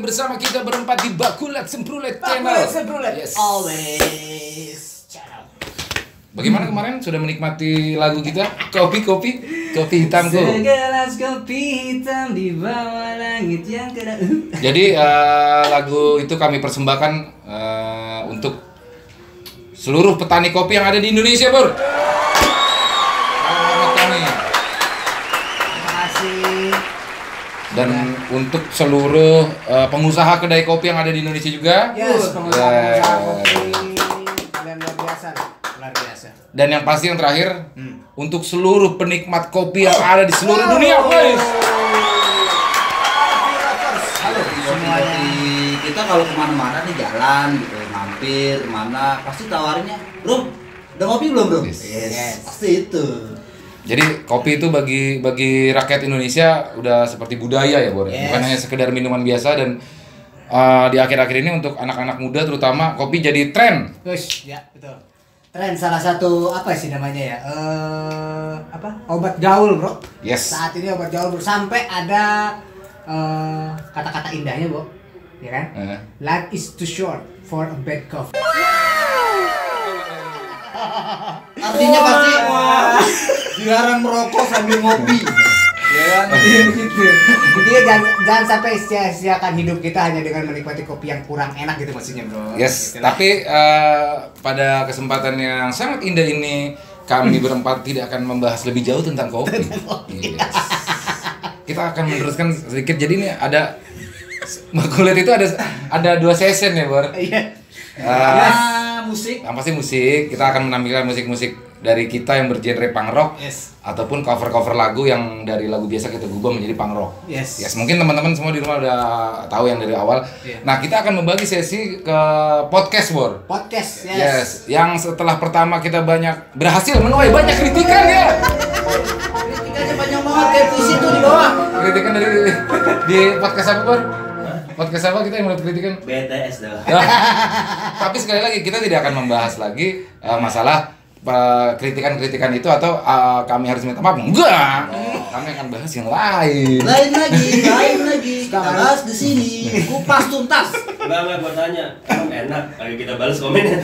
bersama kita berempat di Bakulat Semprolet Channel. Bakulat Semprolet, Yes. always channel. Bagaimana kemarin sudah menikmati lagu kita? Kopi hitamku. Segelas kopi hitam di bawah langit yang kena. Jadi lagu itu kami persembahkan untuk seluruh petani kopi yang ada di Indonesia, Bur. Selamat kami. Terima kasih. Dan untuk seluruh pengusaha kedai kopi yang ada di Indonesia juga. Yes, pengusaha Yes. kopi. Kalian luar biasa, luar biasa. Dan yang pasti yang terakhir, untuk seluruh penikmat kopi yang ada di seluruh dunia, guys. Halo semuanya. Kita kalau kemana-mana nih jalan gitu, mampir kemana pasti tawarinnya, bro, udah ngopi belum bro? Yes. Pasti itu. Jadi kopi itu bagi rakyat Indonesia udah seperti budaya ya, Bor. Yes. Bukan hanya sekedar minuman biasa. Dan di akhir-akhir ini untuk anak-anak muda terutama kopi jadi tren. Guys, ya betul. Tren salah satu apa sih namanya ya? Apa? Obat gaul, bro. Yes. Saat ini obat gaul, bro. Sampai ada kata-kata indahnya, bro. Ya kan? Life is too short for a bad coffee. Artinya pasti dilarang merokok sambil ngopi. Ya kan? Gitu. Intinya jangan sampai sia-siakan hidup kita hanya dengan menikmati kopi yang kurang enak gitu maksudnya, bro. Yes. Gitu lah. Tapi pada kesempatan yang sangat indah ini kami berempat tidak akan membahas lebih jauh tentang kopi. Yes. Kita akan meneruskan sedikit. Jadi ini ada Bakulat itu ada 2 session ya, Bor. Iya. Musik. Yang pasti musik, kita akan menampilkan musik-musik dari kita yang bergenre punk rock. Yes. Ataupun cover-cover lagu yang dari lagu biasa kita gubah menjadi punk rock. Yes. Yes, mungkin teman-teman semua di rumah udah tahu yang dari awal. Yeah. Nah, kita akan membagi sesi ke podcast, Bor. Podcast, Yes. Yang setelah pertama kita berhasil menuai banyak kritikan ya. Kritikannya banyak banget kayak puisi tuh di bawah. Kritikan dari di podcast apa, Bor? Podcast apa kita yang menurut kritikan? BTS dah. Tapi sekali lagi kita tidak akan membahas lagi masalah kritikan-kritikan itu atau kami harus minta maaf. Enggak. Kami akan bahas yang lain. Lain lagi. Kita bahas di sini. Kupas tuntas. Enggak, gua tanya. Emang enak? Ayo kita balas komennya.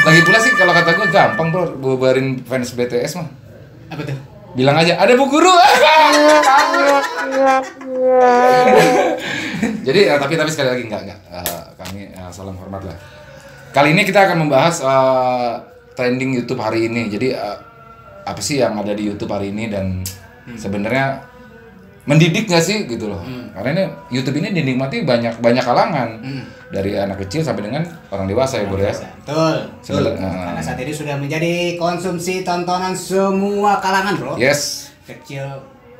Lagi pula sih kalau kata gue gampang, Bro, bubarin fans BTS mah. Apa tuh? Bilang aja ada Bu Guru. Jadi tapi sekali lagi enggak. Kami salam hormat lah. Kali ini kita akan membahas trending YouTube hari ini. Jadi apa sih yang ada di YouTube hari ini dan sebenarnya mendidik nggak sih gitu loh. Karena ini YouTube ini dinikmati banyak kalangan. Dari anak kecil sampai dengan orang dewasa ya, Bro ya. Betul. Karena saat ini sudah menjadi konsumsi tontonan semua kalangan, bro. Yes. Kecil,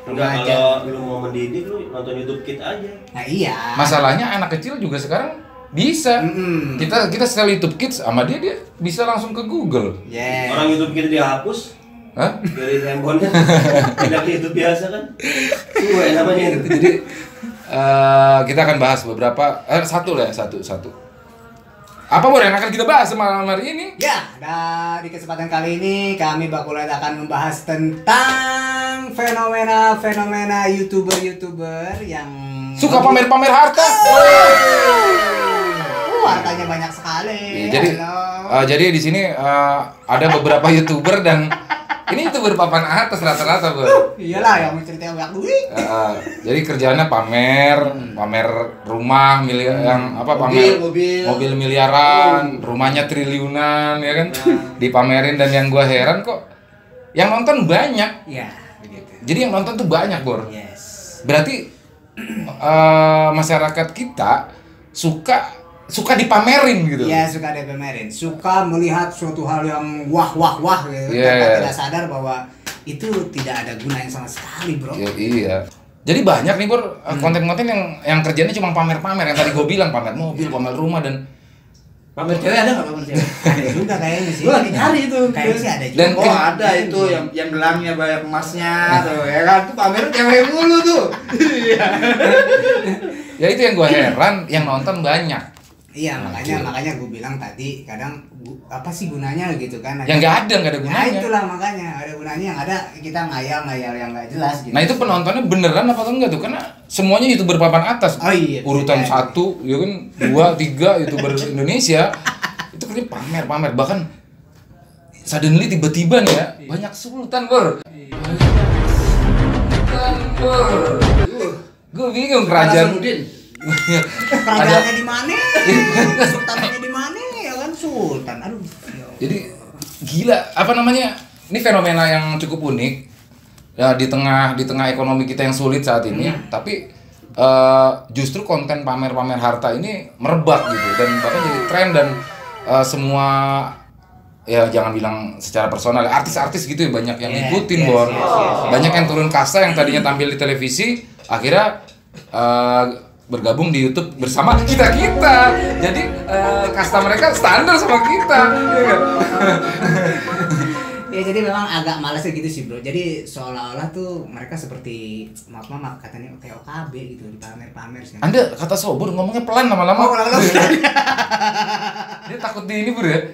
Enggak, remaja. kalau lu mau mendidik lu nonton YouTube kita aja. Nah iya. Masalahnya anak kecil juga sekarang bisa. Kita setel YouTube Kids sama dia bisa langsung ke Google. Yes. Orang YouTube kita dia hapus Hah? dari handphonenya. Pindah ke YouTube biasa kan. Suwe namanya itu. Jadi kita akan bahas beberapa satu. Apa Bor yang akan kita bahas malam hari ini? Ya, di kesempatan kali ini kami Bakulat akan membahas tentang fenomena YouTuber yang Suka pamer-pamer harta. Hartanya banyak sekali. Ya, jadi di sini ada beberapa YouTuber dan ini YouTuber papan atas rata-rata, Bor. Iyalah yang menceritain banyak duit. Jadi kerjaannya pamer rumah yang apa pamer mobil miliaran, rumahnya triliunan ya kan, dipamerin. Dan yang gua heran kok yang nonton banyak. Iya, begitu. Jadi yang nonton tuh banyak, Bor. Yes. Berarti masyarakat kita suka dipamerin gitu. Iya, suka dipamerin, suka melihat suatu hal yang wah gitu. Yeah. Tanpa tidak sadar bahwa itu tidak ada gunanya sama sekali, bro. Ya, iya. Jadi banyak nih, Bor, konten-konten yang kerjanya cuma pamer-pamer. Yang tadi gue bilang pamer mobil, pamer rumah dan Pamer cewek ada nggak pamer cewek? Ada juga kayaknya sih. Gue lagi nyari itu. Kayaknya sih ada juga. Dan Oh ada itu yang gelangnya banyak emasnya tuh ya kan, tuh pamer cewek mulu tuh. ya itu yang gue heran, yang nonton banyak. Iya, Nah, makanya gue bilang tadi kadang apa sih gunanya gitu kan? Yang nggak ada Nah, gunanya. itulah makanya ada gunanya, yang ada kita ngayal yang nggak jelas gitu. Nah itu penontonnya beneran apa enggak tuh? Karena semuanya YouTuber papan atas. Oh iya, Urutan iya. 1, ya kan 2, 3 YouTuber Indonesia itu kerja pamer. Bahkan suddenly tiba-tiba nih ya banyak sultan bor. Gue bingung kerajaan. Kerajaannya di mana? Sultannya di mana ya kan sultan. Aduh. Jadi gila apa namanya? Ini fenomena yang cukup unik ya di tengah ekonomi kita yang sulit saat ini. Tapi justru konten pamer-pamer harta ini merebak gitu dan bahkan jadi tren dan semua ya jangan bilang secara personal artis-artis gitu ya banyak yang ngikutin Bor. Banyak yang turun kasta yang tadinya tampil di televisi akhirnya bergabung di YouTube bersama kita. Jadi kasta mereka standar sama kita. Ya jadi memang agak malasnya gitu sih bro. Jadi seolah-olah tuh mereka seperti maaf katanya kayak OKB gitu dipamer-pamer sih. Anda kata sobor ngomongnya pelan lama-lama. Oh, lama-lama. Dia takut di ini bro ya.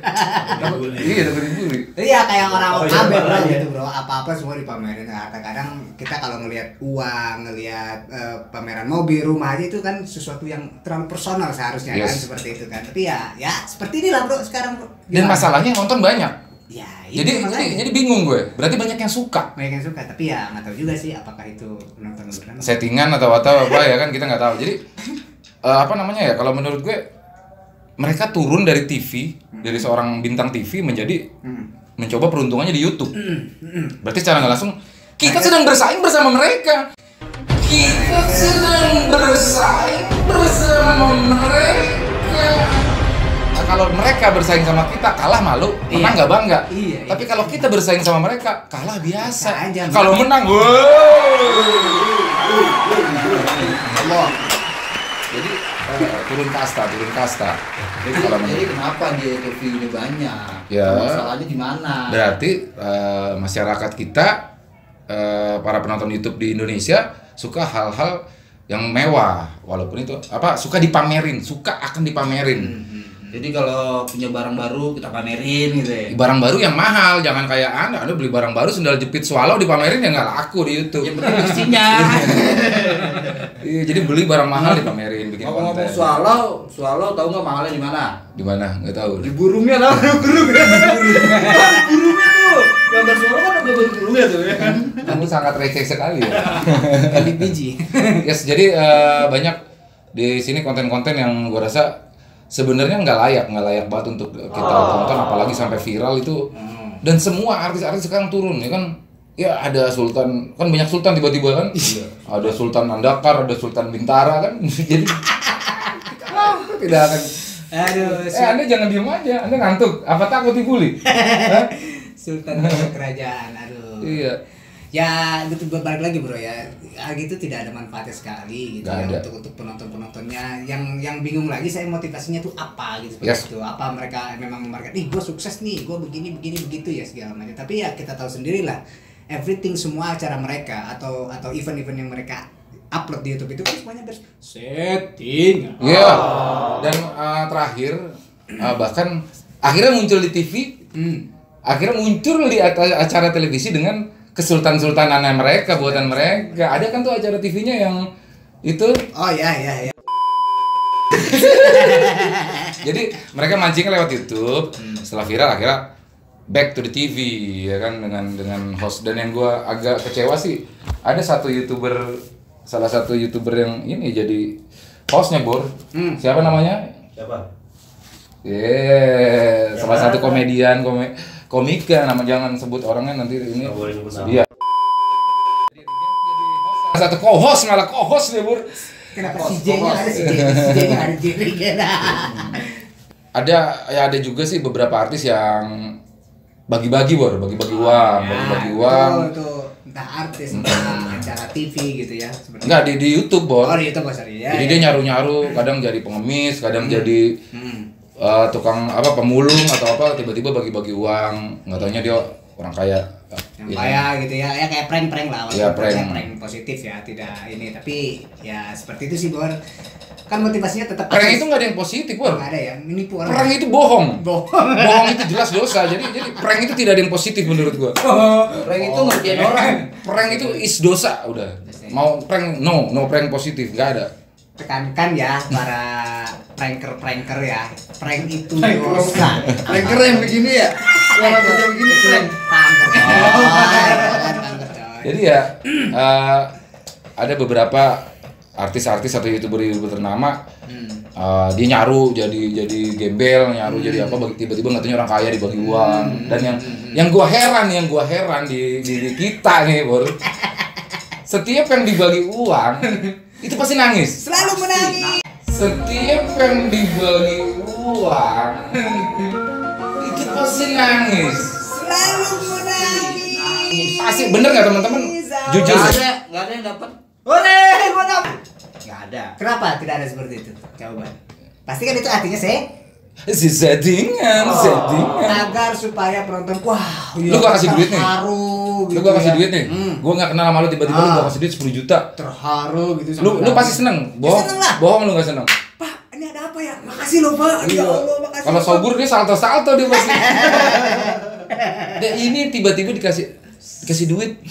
Iya takut dibully. Iya kayak orang Oh, OKB iya, bro iya. gitu bro. Apa-apa semua dipamerin. Nah, kadang kita kalau ngelihat uang, ngelihat pameran mobil, rumah aja itu kan sesuatu yang terlalu personal seharusnya kan seperti itu kan. Tapi ya seperti inilah bro sekarang bro. Dan masalahnya yang nonton banyak. Ya, Jadi bingung gue. Berarti banyak yang suka. banyak yang suka, tapi ya nggak tahu juga sih apakah itu penonton beneran. Settingan atau apa ya kan kita nggak tahu. Jadi apa namanya ya kalau menurut gue mereka turun dari TV dari seorang bintang TV menjadi mencoba peruntungannya di YouTube. Berarti secara nggak langsung kita sedang bersaing bersama mereka. Kita sedang bersaing bersama mereka. Kalau mereka bersaing sama kita kalah malu, menang nggak bangga. Iya. Tapi kalau kita bersaing sama mereka kalah biasa. Biasa aja. Kalau menang, jadi turun kasta. Jadi kenapa dia view-nya banyak? Ya. Masalahnya di mana? Berarti masyarakat kita para penonton YouTube di Indonesia suka hal-hal yang mewah, walaupun itu suka akan dipamerin. Jadi kalau punya barang baru kita pamerin gitu ya. Barang baru yang mahal, jangan kayak Anda beli barang baru sendal jepit swallow dipamerin ya nggak laku di YouTube. Yang penting isinya. Iya, jadi beli barang mahal dipamerin, bikin konten. Ngomong swallow tahu nggak mahalnya di mana? Di mana? Nggak tahu. Di burungnya lah, burungnya tuh. Gambar swallow kan ada gambar burungnya tuh ya kan. Kamu sangat receh sekali ya. Elit biji. Yes, jadi banyak di sini konten-konten yang gua rasa sebenarnya nggak layak banget untuk kita tonton, apalagi sampai viral itu. Dan semua artis-artis sekarang turun ya kan. Ya ada sultan, kan banyak sultan tiba-tiba kan. Ada Sultan Andakar, ada Sultan Bintara kan. Jadi tidak akan. Aduh, Anda jangan diem aja, Anda ngantuk. Apa takut dibully? Hah? Sultan kerajaan. Aduh. Iya. Ya gitu balik lagi bro ya. Gitu tidak ada manfaatnya sekali gitu Gak ya ada. untuk penontonnya yang bingung lagi saya motivasinya tuh apa gitu Yes. itu apa mereka memang memarket gue sukses nih gue begini begitu ya segala macam, tapi ya kita tahu sendiri lah everything semua acara mereka atau event-event yang mereka upload di YouTube itu kan semuanya setting. Iya. Dan terakhir bahkan akhirnya muncul di TV. Akhirnya muncul di acara televisi dengan kesultan-sultanannya mereka, buatan mereka. Ada kan tuh acara TV-nya yang itu. Oh ya. Jadi mereka mancingnya lewat YouTube. Setelah viral akhirnya back to the TV ya kan dengan host. Dan yang gua agak kecewa sih ada salah satu YouTuber yang ini jadi hostnya Bor. Siapa namanya? Siapa? Salah satu komedian komika, nama jangan sebut orangnya nanti ini. Nggak boleh nyebut nama. Iya. Salah satu co-host malah co-host dia Bor. Kenapa si J-nya ada si J-nya ada Jerry gitu. Ada juga sih beberapa artis yang bagi-bagi Bor, bagi-bagi uang. Itu entah artis, entah acara TV gitu ya. Enggak di YouTube Bor. Oh di YouTube sorry ya. Jadi dia nyaru-nyaru, kadang jadi pengemis, kadang jadi tukang pemulung atau apa, tiba-tiba bagi-bagi uang, nggak taunya dia orang kaya. Yang kaya gitu ya kayak prank lah. Iya, prank. Prank positif ya, tidak ini, tapi ya seperti itu sih Bor. Kan motivasinya tetap Prank asis. itu nggak ada yang positif, Bor. Nggak ada ya, menipu orang. Prank itu bohong. Bohong. Bohong itu jelas dosa. Jadi prank itu tidak ada yang positif menurut gua. Prank itu ngerjain orang. Prank itu is dosa udah. Mau prank no prank positif nggak ada. Tekankan ya para pranker ya. Prank itu dosa. Pranker yang begini ya. Yang kerja begini Itu yang pranker. Jadi ya ada beberapa artis-artis atau youtuber ternama dia nyaru jadi gembel, nyaru jadi apa tiba-tiba ngatanya orang kaya dibagi uang. Dan yang gua heran di kita nih, Bor. Setiap yang dibagi uang itu pasti nangis. Selalu menangis. Setiap yang dibagi uang itu pasti nangis. Selalu menangis. Pasti bener nggak teman-teman? Jujur. Nggak ada yang dapat. Oleh, mantap. Nggak ada. Kenapa tidak ada seperti itu? Jawaban. Pasti kan itu artinya Si settingan. agar supaya penonton wah, Lu gua kasih duit nih. terharu Lu gua kasih ya. duit nih. Gua nggak kenal sama lu tiba-tiba lu gua kasih duit 10 juta. Terharu gitu Lu pasti seneng. Bohong. Seneng lah. Bohong lu nggak seneng. Pak, ini ada apa ya? Makasih loh, Pak. Ya Allah, makasih. Kalau Pak. sobur dia salto-salto dia pasti. Dan ini tiba-tiba dikasih duit.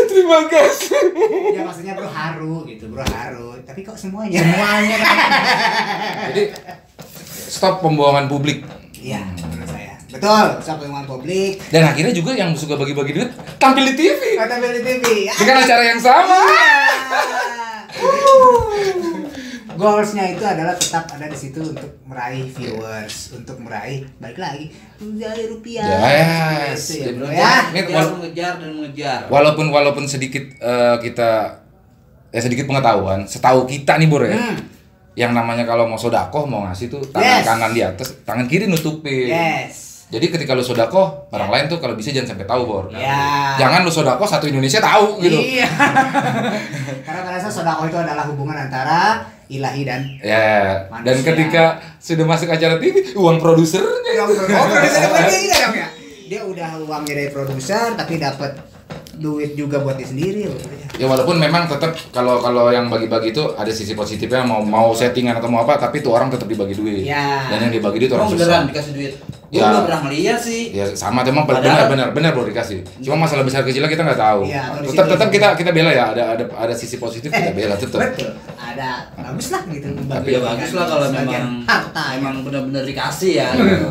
Terima kasih. Ya maksudnya bro haru gitu, bro haru. Tapi kok semuanya? Kan. Jadi stop pembohongan publik. Iya, menurut saya. Betul, siapa yang publik? Dan akhirnya juga yang suka bagi-bagi duit tampil di TV Kata di TV. dengan acara yang sama. Goalsnya itu adalah tetap ada di situ untuk meraih viewers, untuk meraih balik lagi meraih rupiah. Yes. Gitu ya, bro ya. Ini Mengejar dan mengejar. walaupun sedikit kita sedikit pengetahuan, setahu kita nih Bor ya. Yang namanya kalau mau sodakoh mau ngasih tuh tangan kanan di atas, tangan kiri nutupin. Yes. Jadi ketika lu sodakoh, orang lain tuh kalau bisa jangan sampai tahu, Bor. Ya. Jangan lu sodakoh satu Indonesia tahu gitu. Iya. Karena pada dasar sodakoh itu adalah hubungan antara ilahi dan Ya. Dan manusia. ketika sudah masuk acara TV, uang produsernya. produsernya berarti tidak dong ya. Dia udah uangnya dari produser tapi dapat duit juga buat dia sendiri ya. Ya walaupun memang tetap kalau yang bagi-bagi itu ada sisi positifnya, mau settingan atau mau apa, tapi tuh orang tetap dibagi duit. Ya. Dan yang dibagi duit orang Emang susah. beneran dikasih duit? Gue Ya. udah pernah ngeliat sih. Ya sama emang Padahal- benar Bro dikasih. Cuma masalah besar kecilnya kita nggak tahu. Iya, atau di Tetap situ. kita bela ya, ada sisi positif kita bela tetap. Betul. Ada bagus lah gitu. Tapi Ya bagus lah kalau sebagian memang harta. emang benar-benar dikasih ya. Gitu.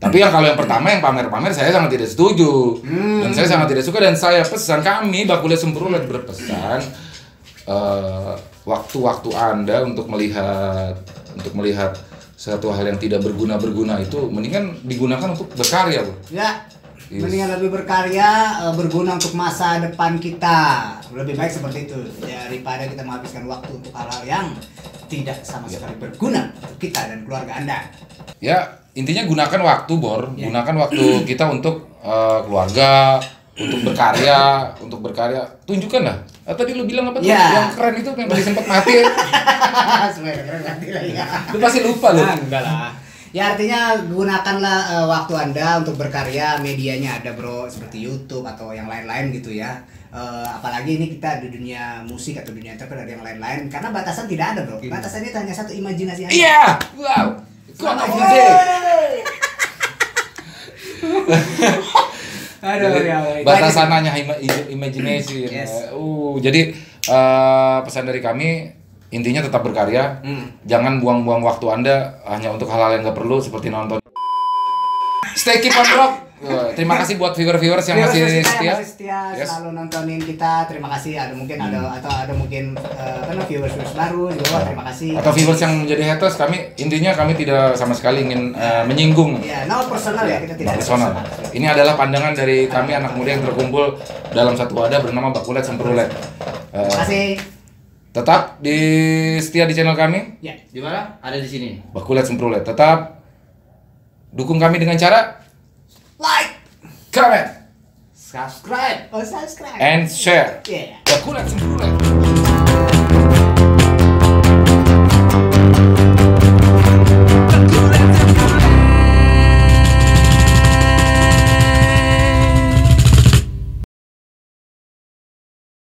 Tapi kalau yang pertama yang pamer-pamer saya sangat tidak setuju. Dan saya sangat tidak suka, dan saya pesan, kami Bakulet Semprolet berpesan waktu-waktu Anda untuk melihat suatu hal yang tidak berguna itu mendingan digunakan untuk berkarya, Bro. Ya. Yes. Mendingan lebih berkarya, berguna untuk masa depan kita. Lebih baik seperti itu daripada kita menghabiskan waktu untuk hal-hal yang tidak sama sekali berguna untuk kita dan keluarga Anda. Ya, intinya gunakan waktu, Bor. Ya. Gunakan waktu kita untuk keluarga, untuk berkarya, Tunjukkan lah. Tadi lu bilang apa tuh? Ya. Yang keren itu yang tadi sempat mati. Sebenarnya keren nanti lah ya. Lu pasti lupa lu. Enggak lah. Ya artinya gunakanlah waktu Anda untuk berkarya, medianya ada bro, seperti YouTube atau yang lain-lain gitu ya. Apalagi ini kita di dunia musik atau dunia entertainment ada yang lain-lain, karena batasan tidak ada bro. Batasannya hanya satu, imajinasi Anda. Iya. Wow. God of the day. Aduh, Jadi, ya. batasan hanya imajinasi. Yes. Jadi pesan dari kami intinya tetap berkarya. Jangan buang-buang waktu Anda hanya untuk hal-hal yang nggak perlu seperti nonton. Stay keep on rock. Terima kasih buat viewers yang masih setia. Yes. Selalu nontonin kita. Terima kasih. Ada mungkin ada mungkin viewers baru di bawah. Terima kasih. Atau viewers yang menjadi haters, kami tidak sama sekali ingin menyinggung. Ya, no personal ya, kita tidak Personal. Ini adalah pandangan dari kami anak muda yang terkumpul dalam satu wadah bernama Bakulet Semprolet. Terima kasih. Tetap setia di channel kami Ya. Di mana? Ada di sini. Bakulet Semprolet. Tetap dukung kami dengan cara Like, comment, Subscribe. subscribe, and share. Yeah. Bakulet Semprolet.